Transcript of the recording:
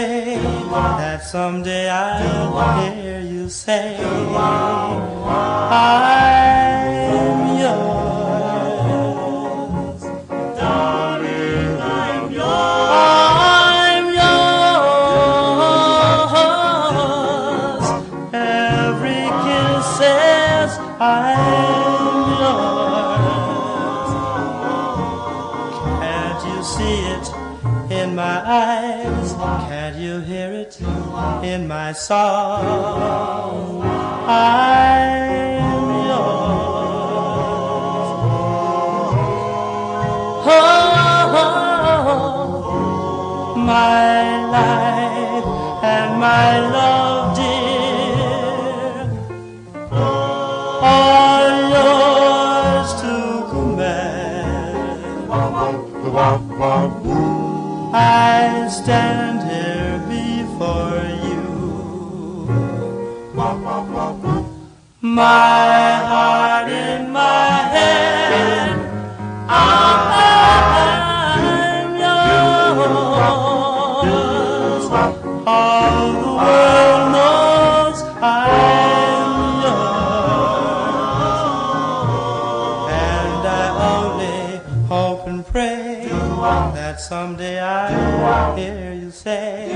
pray that someday I'll hear you say, I'm yours. Darling, I'm yours. I'm yours. Every kiss says I'm yours. Can't you see it in my eyes? Can't you hear it in my song? I'm yours. Oh, my life and my love, dear, are yours to command. I stand here before you, my heart in my hand. I'm yours. All the world knows I'm yours, and I only hope and pray that someday I'll hear you say,